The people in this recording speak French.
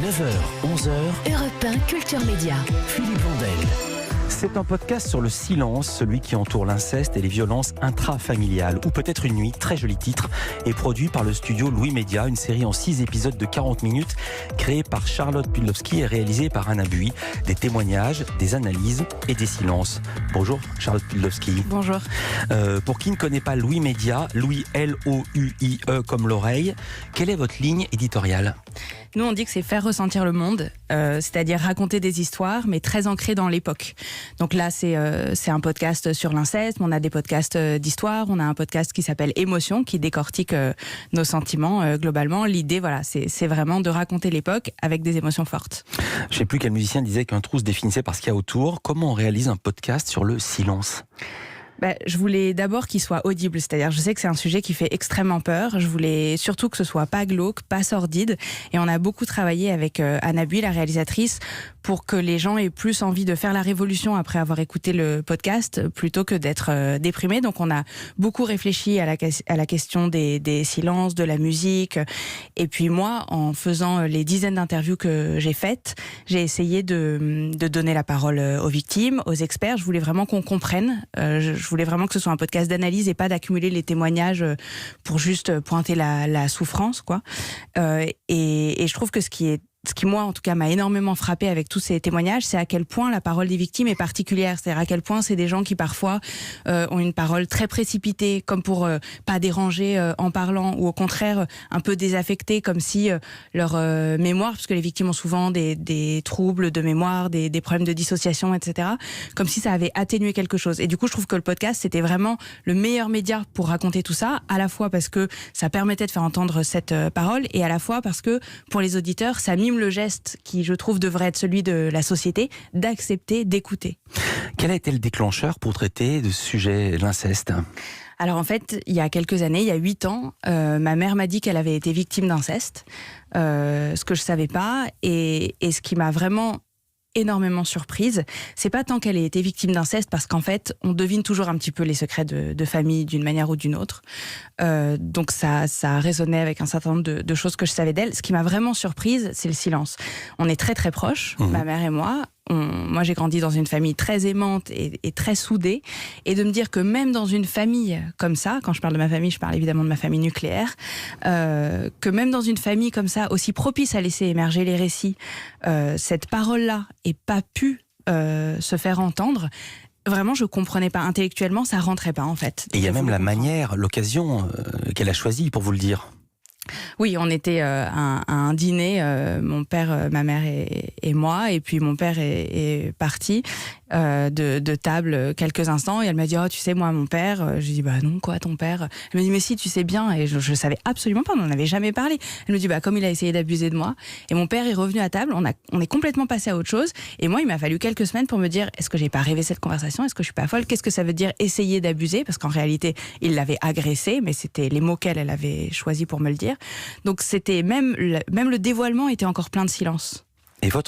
9h, 11h, Europe 1 Culture Média. Philippe Vandel. C'est un podcast sur le silence, celui qui entoure l'inceste et les violences intrafamiliales. Ou peut-être une nuit, très joli titre, est produit par le studio Louis Média, une série en 6 épisodes de 40 minutes, créée par Charlotte Pudlowski et réalisée par Anna Bui. Des témoignages, des analyses et des silences. Bonjour Charlotte Pudlowski. Bonjour. Pour qui ne connaît pas Louis Média, Louis L-O-U-I-E comme l'oreille, quelle est votre ligne éditoriale ? Nous, on dit que c'est faire ressentir le monde, c'est-à-dire raconter des histoires, mais très ancrées dans l'époque. Donc là, c'est un podcast sur l'inceste, on a des podcasts d'histoire, on a un podcast qui s'appelle Émotion, qui décortique nos sentiments globalement. L'idée, voilà, c'est vraiment de raconter l'époque avec des émotions fortes. Je ne sais plus quel musicien disait qu'un trou se définissait par ce qu'il y a autour. Comment on réalise un podcast sur le silence ? Je voulais d'abord qu'il soit audible, c'est-à-dire je sais que c'est un sujet qui fait extrêmement peur, je voulais surtout que ce soit pas glauque, pas sordide, et on a beaucoup travaillé avec Anna Bui, la réalisatrice, pour que les gens aient plus envie de faire la révolution après avoir écouté le podcast, plutôt que d'être déprimés. Donc on a beaucoup réfléchi à la question des silences, de la musique, et puis moi, en faisant les dizaines d'interviews que j'ai faites, j'ai essayé de donner la parole aux victimes, aux experts. Je voulais vraiment qu'on comprenne, je voulais vraiment que ce soit un podcast d'analyse et pas d'accumuler les témoignages pour juste pointer la souffrance, quoi. Et je trouve que ce qui moi, en tout cas, m'a énormément frappé avec tous ces témoignages, c'est à quel point la parole des victimes est particulière. C'est-à-dire à quel point c'est des gens qui, parfois, ont une parole très précipitée, comme pour pas déranger en parlant, ou au contraire, un peu désaffectée, comme si leur mémoire, parce que les victimes ont souvent des troubles de mémoire, des problèmes de dissociation, etc., comme si ça avait atténué quelque chose. Et du coup, je trouve que le podcast, c'était vraiment le meilleur média pour raconter tout ça, à la fois parce que ça permettait de faire entendre cette parole, et à la fois parce que, pour les auditeurs, ça mime le geste qui, je trouve, devrait être celui de la société, d'accepter, d'écouter. Quel a été le déclencheur pour traiter de ce sujet, l'inceste ? Alors en fait, il y a quelques années, il y a 8 ans, ma mère m'a dit qu'elle avait été victime d'inceste, ce que je savais pas, et ce qui m'a vraiment énormément surprise, c'est pas tant qu'elle ait été victime d'inceste, parce qu'en fait, on devine toujours un petit peu les secrets de famille d'une manière ou d'une autre. Donc ça résonnait avec un certain nombre de choses que je savais d'elle. Ce qui m'a vraiment surprise, c'est le silence. On est très très proches, ma mère et moi. Moi, j'ai grandi dans une famille très aimante et très soudée. Et de me dire que même dans une famille comme ça, quand je parle de ma famille, je parle évidemment de ma famille nucléaire, que même dans une famille comme ça, aussi propice à laisser émerger les récits, cette parole-là ait pas pu se faire entendre. Vraiment, je comprenais pas. Intellectuellement, ça rentrait pas, en fait. Et il y a même la manière, l'occasion qu'elle a choisie pour vous le dire. Oui, on était à un dîner, mon père, ma mère et moi, et puis mon père est parti de table quelques instants, et elle m'a dit « Oh, tu sais, moi, mon père… » Je lui dis « Bah non, quoi, ton père ?» Elle m'a dit « Mais si, tu sais bien », et je savais absolument pas, on n'en avait jamais parlé. Elle me dit « Bah comme il a essayé d'abuser de moi », et mon père est revenu à table, on est complètement passé à autre chose, et moi, il m'a fallu quelques semaines pour me dire « Est-ce que j'ai pas rêvé cette conversation ? Est-ce que je suis pas folle ? Qu'est-ce que ça veut dire essayer d'abuser ?» Parce qu'en réalité, il l'avait agressée, mais c'était les mots qu'elle avait choisis pour me le dire. Donc c'était même le dévoilement était encore plein de silence. Et votre